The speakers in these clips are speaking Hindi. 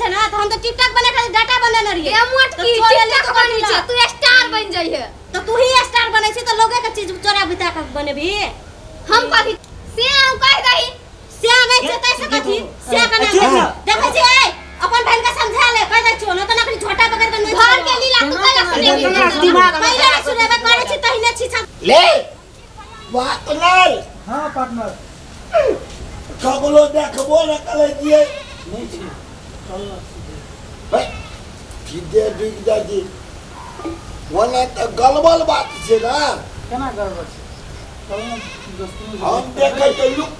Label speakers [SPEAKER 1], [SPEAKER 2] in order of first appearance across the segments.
[SPEAKER 1] छै ना तो हम तो टिकटॉक बने खाली डाटा बने न रहिए
[SPEAKER 2] मोट की टिकटॉक बनी छै तू स्टार बन जाइए
[SPEAKER 1] तो तू ही स्टार बने छी तो लोगे के चीज चोरा बिता के बनेबी
[SPEAKER 2] हम कथि से हम कह दही
[SPEAKER 1] से नहीं छै तैसे कथि से कने देखै छी ए अपन बहन के समझा ले कह दे छियो न तो नकली झोटा पकड़ के नहीं
[SPEAKER 2] घर के लीला तू कला सुने
[SPEAKER 1] दिमाग पहले सुनेबे करे छी तहिने छी
[SPEAKER 3] ले बात नहीं
[SPEAKER 4] हां पार्टनर
[SPEAKER 3] कगलो देखबो न करे दिए
[SPEAKER 4] नहीं छी चल
[SPEAKER 3] भाई सीधे दिख जाती वने तो गलबल बात छे ना
[SPEAKER 4] केना गड़बड़ छै चल न दोस्ती
[SPEAKER 3] हम देखे तो लुक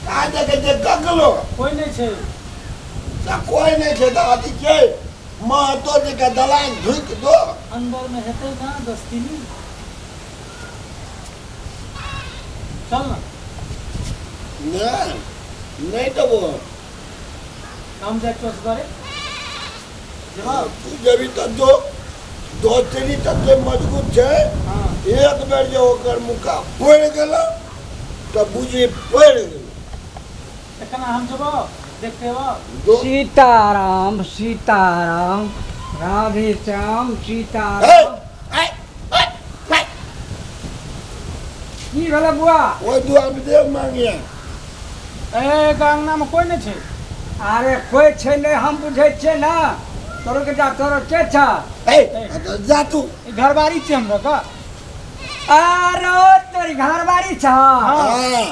[SPEAKER 3] आ देखे गगलो
[SPEAKER 4] कोई नहीं छै
[SPEAKER 3] कोई नहीं छे तो अथी के महतो जी के दलान ढुक दो
[SPEAKER 4] अंदर में हेतै ना दोस्ती चल ना
[SPEAKER 3] नहीं तो वो
[SPEAKER 4] काम जाए चोस करे
[SPEAKER 3] तू जब तक दो तेरी तक मजबूत छे
[SPEAKER 4] हां
[SPEAKER 3] एक बेर जो ओकर मुका पड़ गेल तो बुझी पड़ गेल
[SPEAKER 4] केना हम जब देखते हो
[SPEAKER 5] सीताराम सीताराम राधे श्याम सीताराम की भेलै बुआ
[SPEAKER 3] ओइ दुआ में देव मांगिया
[SPEAKER 4] ए गांगना में कोई नहीं छै
[SPEAKER 5] अरे कोई छै नहीं हम बुझे छियै ना तोरो के जा तोरो के छ
[SPEAKER 3] जा तू
[SPEAKER 4] घरबारी छै हमरा का
[SPEAKER 5] अरे तोरी घरबारी छ
[SPEAKER 3] हां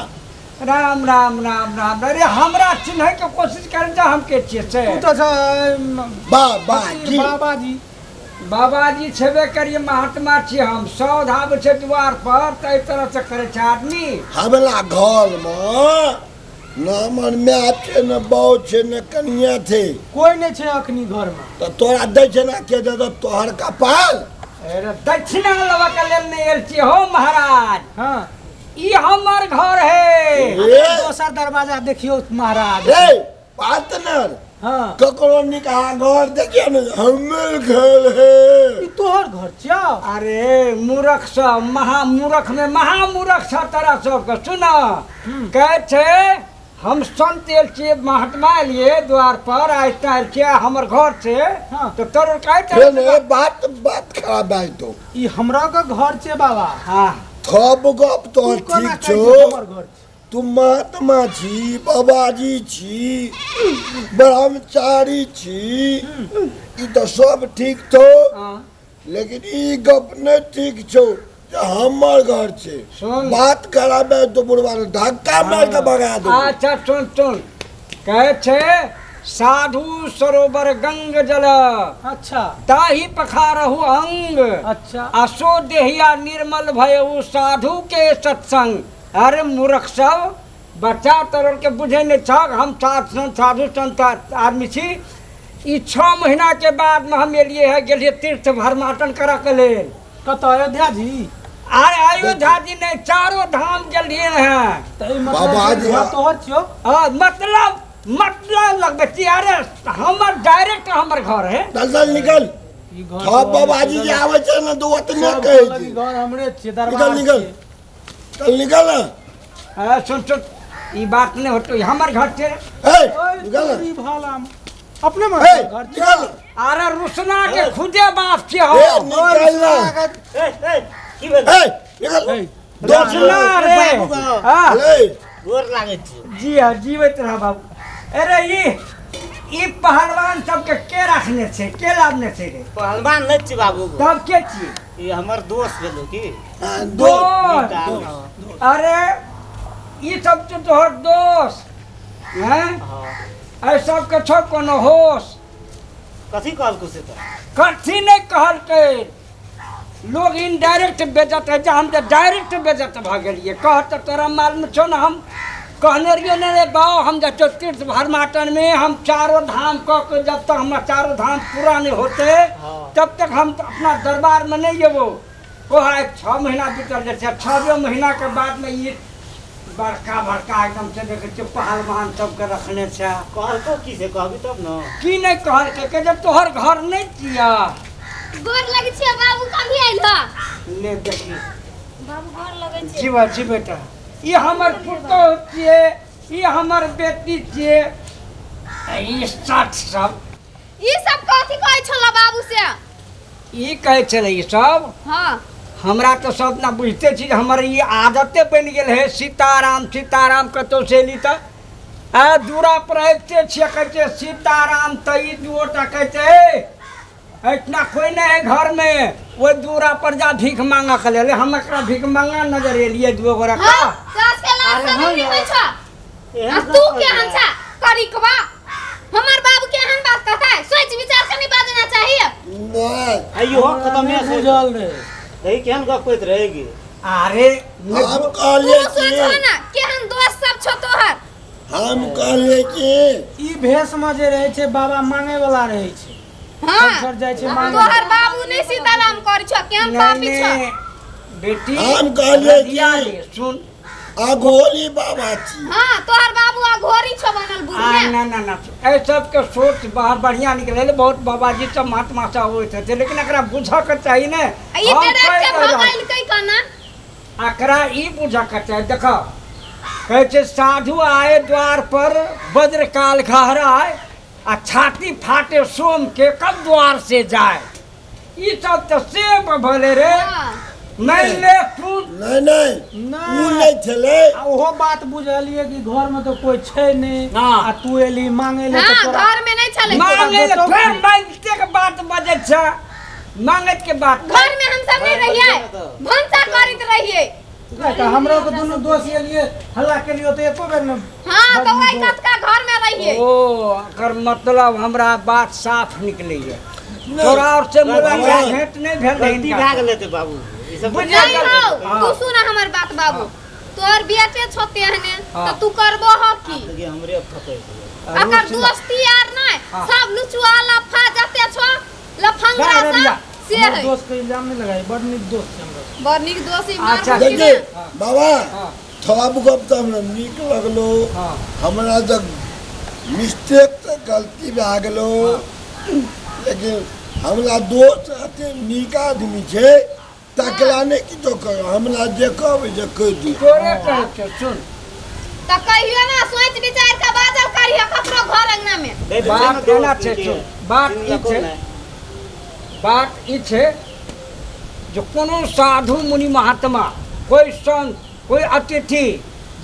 [SPEAKER 5] राम राम राम राम अरे हमरा चिन्है के कोशिश कर जा हम के छियै से
[SPEAKER 4] तू तो
[SPEAKER 3] बाबाजी
[SPEAKER 5] बाबाजी छेबे करिए महात्मा छियै हम सौध आबै छै द्वार पर तै तरह से करे छै आदमी
[SPEAKER 3] हमरा घर में न मन में आछे न बहु छे न कनिया थे
[SPEAKER 4] कोई नहीं छै अखनी घर में
[SPEAKER 3] तो तोरा दै छै ना के दे तोहर कपाल
[SPEAKER 5] अरे दक्षिणा लेवा के लेल नहीं आयल छियै हो महाराज
[SPEAKER 4] हां
[SPEAKER 5] ई हमर घर है
[SPEAKER 4] दोसर दरवाजा देखियो महाराज
[SPEAKER 3] ए पार्टनर
[SPEAKER 4] हां
[SPEAKER 3] ककरो निकाह घर देखियो न हमर घर है
[SPEAKER 4] ई तोहर घर छिया
[SPEAKER 5] अरे मूर्ख सब महामूर्ख में महामूर्ख छ तरह सब के सुन कहे छे हम संत एल छियै महात्मा एलिए द्वार पर आइता एल छियै हमर घर से
[SPEAKER 4] हाँ।
[SPEAKER 5] तो तोर कहे छे
[SPEAKER 3] बात खराब है तो
[SPEAKER 4] ई हमरा का घर छै बाबा
[SPEAKER 5] हां
[SPEAKER 3] थप गप तो
[SPEAKER 4] तू कोना
[SPEAKER 3] ठीक
[SPEAKER 4] कहै
[SPEAKER 3] छो
[SPEAKER 4] छै हमर घर छै
[SPEAKER 3] तू महात्मा छी बाबाजी छी ब्रह्मचारी छी ई तो सब ठीक तो
[SPEAKER 5] हां
[SPEAKER 3] लेकिन ई गप नहीं ठीक छो जे हमर घर छे
[SPEAKER 5] सुन
[SPEAKER 3] बात कराबे तो बुढ़वा धक्का मार के भगा दो
[SPEAKER 5] अच्छा सुन सुन कहे छे साधु सरोवर गंग जल
[SPEAKER 4] अच्छा
[SPEAKER 5] ताही पखारहु अंग
[SPEAKER 4] अच्छा
[SPEAKER 5] असो देहिया निर्मल भयउ साधु के सत्संग अरे मूर्ख सब बच्चा तरह के बुझे नहीं छक हम साधु संत आदमी छी ई 6 महीना के बाद में हम एलिए है गेलिए तीर्थ भरमाटन करा के लेल
[SPEAKER 4] कत अयोध्या जी
[SPEAKER 5] अरे अयोध्या जी नहीं चारों धाम गेलिए हैं
[SPEAKER 4] तई
[SPEAKER 3] बाबाजी
[SPEAKER 4] मतलब तोहर छियो
[SPEAKER 5] मतलब लगबे छी अरे हमर डायरेक्ट हमर घर है
[SPEAKER 3] दलदल निकल
[SPEAKER 4] ई घर
[SPEAKER 3] थप बाबाजी जे आवे छे ना तो ओतने कहे
[SPEAKER 4] सब
[SPEAKER 3] छी
[SPEAKER 4] घर हमरे छियै
[SPEAKER 3] निकल
[SPEAKER 4] दरबार
[SPEAKER 3] निकल
[SPEAKER 4] छियै।
[SPEAKER 3] चल निकल ना
[SPEAKER 5] सुन सुन ई बात नहीं होतो हमर घर से
[SPEAKER 3] ए
[SPEAKER 4] ओए
[SPEAKER 3] निकल ना
[SPEAKER 4] तोरी भाला में अपने में
[SPEAKER 3] ए
[SPEAKER 4] घर
[SPEAKER 3] निकल ना
[SPEAKER 5] अरे रुसना के खुदे बाप छे हो
[SPEAKER 3] ए निकल ना
[SPEAKER 6] की भेल
[SPEAKER 3] ए निकल
[SPEAKER 4] ए,
[SPEAKER 5] रुसना रे हां
[SPEAKER 3] ए
[SPEAKER 6] गोर लागै छै
[SPEAKER 5] जी हाँ जीवित रहा बाबू अरे ई पहलवान सबके के रखने छे के लाभने छे रे
[SPEAKER 6] पहलवान नै छी बाबू
[SPEAKER 5] तब के छी
[SPEAKER 6] ई हमर दोस्त भेलो की
[SPEAKER 5] दोस्त अरे ई सब तो तोहर दोस्त हैं
[SPEAKER 6] हां
[SPEAKER 5] ऐ सब के छो कोनो होश
[SPEAKER 6] कथी कहल कुछ त
[SPEAKER 5] कथी नहीं कहल के लोग इनडायरेक्ट बेजत है हम तो डायरेक्ट बेजत भ गेलिए कहत तोरा मालूम छो ना हम कहने रहियो ने रे बाओ हम जब तीर्थ भरमाटन में हम चारों धाम कह के जब तक हमारा चारों धाम पूरा नहीं होते तब तक हम अपना दरबार में नहीं जेबो वो है 6 महीना बीतल जैसे 6वें महीना के बाद में ये बड़का बड़का एकदम से देखे छो पहलवान सबके रखने से
[SPEAKER 6] कहल तो की से कहबी तब न
[SPEAKER 5] की नहीं कहल के जब तोहर घर नहीं किया
[SPEAKER 2] गोर लगे छियै बाबू कभी आइल
[SPEAKER 5] ले देखी
[SPEAKER 1] बाबू गोर लगै छै
[SPEAKER 5] जीवा जी बेटा ये हमर पुतौह छियै ये हमर बेटी छियै ई साथ सब
[SPEAKER 2] ई सब कथी कहै छला बाबू से?
[SPEAKER 5] ई कहै छलै ई सब
[SPEAKER 2] हां
[SPEAKER 5] हमरा तो सब ना बुझते छी हमर ई आदते बन गेल है सीताराम सीताराम कतौ से ली त आ दूरा पर आते छियै कहै छै सीताराम त ई दुओटा कहै छै इतना कोई नहीं है घर में वो दूरा पर जा भीख मांगा के ले हम एकरा भीख मांगा नजर एलिए दुगो गोरा का
[SPEAKER 2] हां क्लास के लास्ट
[SPEAKER 6] अरे
[SPEAKER 2] में
[SPEAKER 6] हाँ
[SPEAKER 2] नहीं
[SPEAKER 6] यार।
[SPEAKER 2] होय छ आ तू केहन छ करिकवा? हमर बाबू केहन बात कहता है? सोच विचार के नहीं बाजना चाहिए।
[SPEAKER 3] नहीं
[SPEAKER 6] अयो खत्म है से
[SPEAKER 4] बुझल रे
[SPEAKER 6] दही केहन गप कहत रहेगी
[SPEAKER 5] अरे
[SPEAKER 3] हम
[SPEAKER 2] तू
[SPEAKER 3] कहले
[SPEAKER 2] सोच
[SPEAKER 3] कि
[SPEAKER 2] ना केहन दोस्त सब छ तोहर।
[SPEAKER 3] हम कहले कि
[SPEAKER 4] ई भेष में जे रहे छै बाबा मांगे वाला रहे छै
[SPEAKER 2] हां
[SPEAKER 4] संसार जाय छै मांगे
[SPEAKER 2] तोहर बाबू नहीं सीताराम कर छ केहन पापी छ?
[SPEAKER 5] बेटी
[SPEAKER 3] हम कहले कि
[SPEAKER 5] दिया रे, सुन
[SPEAKER 3] अघोरी बाबा छी
[SPEAKER 2] हां तोहर बाबू आ घोरी छ बनल बुढ़ में।
[SPEAKER 5] ना ना ना ए सब के सोच बाहर बढ़िया निकले बहुत बाबाजी सब महात्मा सा होइत थे लेकिन एकरा बुझा के चाहिए ने
[SPEAKER 2] ई
[SPEAKER 5] हम
[SPEAKER 2] डायरेक्ट
[SPEAKER 5] कह
[SPEAKER 2] के
[SPEAKER 5] दे
[SPEAKER 2] भगाइल कई कना
[SPEAKER 5] एकरा ई बुझा के चाहिए देखो कहै छै साधु आए द्वार पर वज्रकाल घहराए आ छाती फाटे सोम के कब द्वार से जाए ई सब तो सेब भले रे
[SPEAKER 2] हां
[SPEAKER 5] मैं ले तू
[SPEAKER 3] नहीं नहीं
[SPEAKER 4] नहीं।
[SPEAKER 3] उ नहीं छले
[SPEAKER 4] आ ओहो बात बुझलिए कि घर में तो कोई छै नहीं
[SPEAKER 5] हाँ।
[SPEAKER 4] आ तू एली मांगे ले
[SPEAKER 2] हां
[SPEAKER 4] तो तोरा
[SPEAKER 2] घर में नहीं चले
[SPEAKER 5] मांगे ले
[SPEAKER 4] बताओ
[SPEAKER 5] फिर
[SPEAKER 4] कि-
[SPEAKER 5] मांगते के बात बजे छ मांगत के बात
[SPEAKER 2] घर में हम सब नहीं रहिए भंसा करित रहिए।
[SPEAKER 4] तो हमरा को दोनों दोस्त एलिए हल्ला के लिए तो एको बेर न
[SPEAKER 2] हां तो वही कतका घर में रहिए।
[SPEAKER 5] ओ अगर मतलब हमरा बात साफ निकले है तोरा और से मुलाका भेंट नहीं भेल
[SPEAKER 6] गलती
[SPEAKER 5] रही
[SPEAKER 6] भए गेलै तऽ बाबू ई सब
[SPEAKER 5] बुझ
[SPEAKER 2] नहीं हो
[SPEAKER 5] हाँ।
[SPEAKER 2] तू सुन हमर बात बाबू तोर बेटे छोते हने
[SPEAKER 5] हाँ।
[SPEAKER 2] तो तू करबो ह की?
[SPEAKER 6] देखिए हमरे फकै
[SPEAKER 2] अगर दोस्ती यार नहीं
[SPEAKER 5] हाँ।
[SPEAKER 2] सब लुचुआ लफा जते छो लफंगा
[SPEAKER 5] जा रे भैया।
[SPEAKER 2] सब से
[SPEAKER 4] हमर
[SPEAKER 2] है
[SPEAKER 4] दोस्त के इल्जाम नहीं लगाई बड़ निक दोस्त है हमरा
[SPEAKER 2] बड़ निक दोषी
[SPEAKER 5] अच्छा,
[SPEAKER 2] मार
[SPEAKER 3] देखिए
[SPEAKER 5] हाँ।
[SPEAKER 3] बाबा
[SPEAKER 5] हाँ।
[SPEAKER 3] थोड़ा गप तो हमरा नीक लगलो
[SPEAKER 5] हाँ।
[SPEAKER 3] हमरा तक मिस्टेक से गलती भए गेलो लेकिन हमरा दोस्त अते नीक आदमी छै तकला नहीं किछो करो हमरा जे कहबै जे कहि दी
[SPEAKER 5] तोरे कहै छै सुन
[SPEAKER 2] त कहियो ना सोच विचार के बादल करियो ककरो घर अंगना में।
[SPEAKER 5] बात केना छै सुन बात ई छै बात ई छै जो कोनो साधु मुनि महात्मा कोई संत कोई अतिथि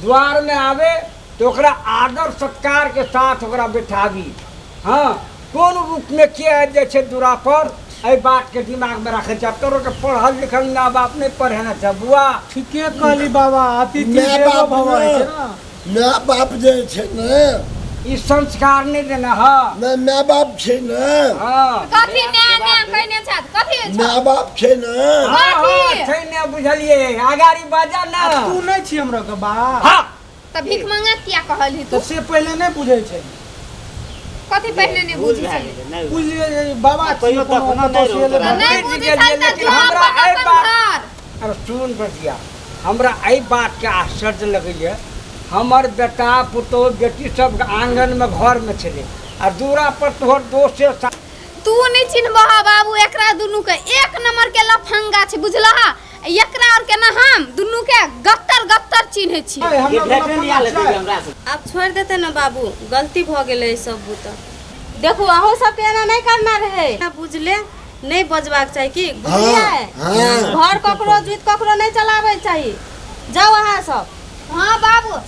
[SPEAKER 5] द्वार में आवे तो ओकरा आदर सत्कार के साथ ओकरा बैठाबी हाँ कोन रूप में किया जाय छै दूरा पर एहि बात के दिमाग में रखे छै तोरो के पढ़ल लिखल माँ बाप नहीं पढ़ेना छै बुआ
[SPEAKER 4] ठीके कहली बाबा अतिथि
[SPEAKER 3] माय
[SPEAKER 4] देवो
[SPEAKER 3] बाप
[SPEAKER 4] भव है
[SPEAKER 3] ने
[SPEAKER 4] ना
[SPEAKER 3] माय बाप जे छै ने
[SPEAKER 5] ई संस्कार नहीं देना हाँ
[SPEAKER 3] माय बाप छै ने
[SPEAKER 5] हाँ
[SPEAKER 2] कथी न्याय न्याय कहने छ कथी छ?
[SPEAKER 3] माय बाप छै ने
[SPEAKER 5] हाँ हाँ
[SPEAKER 2] कथी?
[SPEAKER 5] छै ने बुझलिए अगाड़ी बाजा ना
[SPEAKER 4] आ तू नहीं छी हमरा के बा
[SPEAKER 5] हाँ
[SPEAKER 2] त भीख मांगा किया कहली
[SPEAKER 4] तो
[SPEAKER 2] तू?
[SPEAKER 4] से पहले नहीं बुझे छै
[SPEAKER 2] कथी पहले नहीं
[SPEAKER 6] भूल
[SPEAKER 2] बुझी
[SPEAKER 6] भए
[SPEAKER 2] छली?
[SPEAKER 6] गेलै नहि
[SPEAKER 4] बुझिए बाबा छी
[SPEAKER 6] कहियो
[SPEAKER 4] कोनो
[SPEAKER 6] तखनो
[SPEAKER 4] कतौ
[SPEAKER 6] नहीं
[SPEAKER 4] से
[SPEAKER 6] रहू
[SPEAKER 4] एलै
[SPEAKER 6] तोरा।
[SPEAKER 4] बाबा।
[SPEAKER 2] नहीं
[SPEAKER 5] बुझि
[SPEAKER 2] बुझी
[SPEAKER 5] गेलियै,
[SPEAKER 2] छली त
[SPEAKER 5] लेकिन
[SPEAKER 2] जो
[SPEAKER 5] हमरा एहि
[SPEAKER 2] अपन
[SPEAKER 5] बात-
[SPEAKER 2] घर
[SPEAKER 5] अरे सुन बतिया हमरा एहि बात के आश्चर्य लगैए हमर बेटा पुतोह बेटी सब आंगन में घर में छलै आ दूरा पर तोहर दोस्त से सा-
[SPEAKER 2] तू नहीं चिन्हबह बाबू एकरा दुनू के एक नंबर के लफंगा छै बुझलहा एकरा और के ना हम दुनू के गत्तर गत्तर चिन्हे छी।
[SPEAKER 4] अरे, हमरा
[SPEAKER 6] ये
[SPEAKER 4] कोनो
[SPEAKER 6] भेटन या लेतै
[SPEAKER 4] पंचायत।
[SPEAKER 6] हमरा से
[SPEAKER 1] अब छोड़ देते ना बाबू गलती भ गेले सब बुता देखो अहो सब के एना नहीं करना रहे ना बुझले नहीं बजबाक चाहिए की बुझलिए
[SPEAKER 3] हाँ।
[SPEAKER 1] घर ककरो जुत ककरो नहीं चलावे चाहिए जाओ अहाँ सब
[SPEAKER 2] हाँ बाबू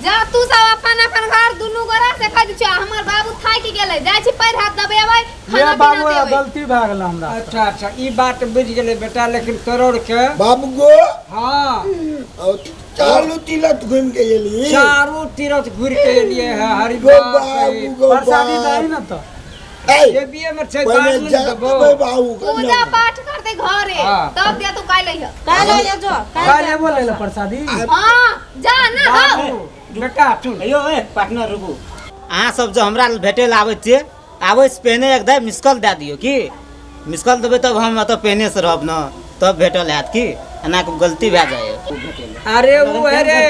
[SPEAKER 2] जा तू सब अपन अपन घर दुनू गोरा से कह दियो हमर बाबू थाकि गेलै जाय छी पैर हाथ दबेबै
[SPEAKER 4] ये
[SPEAKER 2] खाना
[SPEAKER 4] बाबू
[SPEAKER 2] पीना देबै।
[SPEAKER 4] गलती भए गेल हमरा
[SPEAKER 5] अच्छा अच्छा ई बात बुझ गेलै बेटा लेकिन तोरोड़ के
[SPEAKER 3] बाबू गो
[SPEAKER 5] हाँ
[SPEAKER 3] और चालू तिलक घूम के एली
[SPEAKER 5] चारू तीरथ घुर के एलिए है
[SPEAKER 3] गो
[SPEAKER 5] हरिद्वार
[SPEAKER 3] बाबू गो
[SPEAKER 4] प्रसादी
[SPEAKER 3] बाबू।
[SPEAKER 4] दाई ना तो
[SPEAKER 5] ये बीए में छै
[SPEAKER 3] पहले
[SPEAKER 5] बाद में
[SPEAKER 3] जा
[SPEAKER 5] देबो
[SPEAKER 3] बाबू को
[SPEAKER 2] पूजा पाठ करते घरे
[SPEAKER 5] हाँ।
[SPEAKER 2] तब दे तू काई लइह।
[SPEAKER 1] कह ले ये जो
[SPEAKER 4] काल लेबो ले ले प्रसादी
[SPEAKER 2] हां जा ना हो
[SPEAKER 5] बाबू बेटा सुन
[SPEAKER 6] अयो ए पार्टनर रुकू अहाँ सब जो हमरा भेटे ला आबै छियै आबै से पहिने एकदम मिस कॉल दए दियौ की मिस कॉल देबै तब हम एतऽ पहिने से रहब न तब भेटल हैत की एना के गलती भए जाए
[SPEAKER 5] अरे वो है रे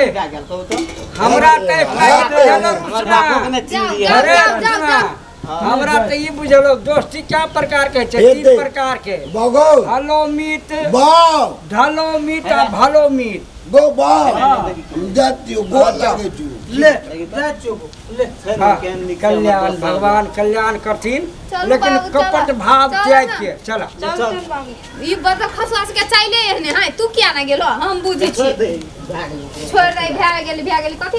[SPEAKER 5] हमरा के फाइट चलो
[SPEAKER 6] हमर बापो के
[SPEAKER 5] रुसना
[SPEAKER 6] ने चिन्ह
[SPEAKER 2] जाओ
[SPEAKER 6] दिए
[SPEAKER 2] जाओ
[SPEAKER 5] अरे
[SPEAKER 2] जाओ जाओ
[SPEAKER 5] रुसना
[SPEAKER 2] जाओ
[SPEAKER 5] हमरा तो ये बुझलो दोस्ती क्या प्रकार के छै
[SPEAKER 3] हे
[SPEAKER 5] 3
[SPEAKER 3] देख।
[SPEAKER 5] प्रकार के
[SPEAKER 3] बगो
[SPEAKER 5] हलो मीत
[SPEAKER 3] बाव
[SPEAKER 5] ढलो मीत आ भलो मीत
[SPEAKER 3] गो बाव जातियो गो लागे छु
[SPEAKER 4] ले जा चुप ले
[SPEAKER 5] हाँ, कल्याण भगवान कल्याण करथिन
[SPEAKER 2] चलू
[SPEAKER 5] लेकिन
[SPEAKER 2] बाबू, चलो।
[SPEAKER 5] कपट भाव
[SPEAKER 2] चलो
[SPEAKER 5] त्याग
[SPEAKER 2] ना।
[SPEAKER 5] के चला
[SPEAKER 1] चल चल बाबू
[SPEAKER 2] ई बड़का खसवा के चाइले एहने हाय तू किया ना गेलो हम बुझी छी छोड़ दे भए गेली कथी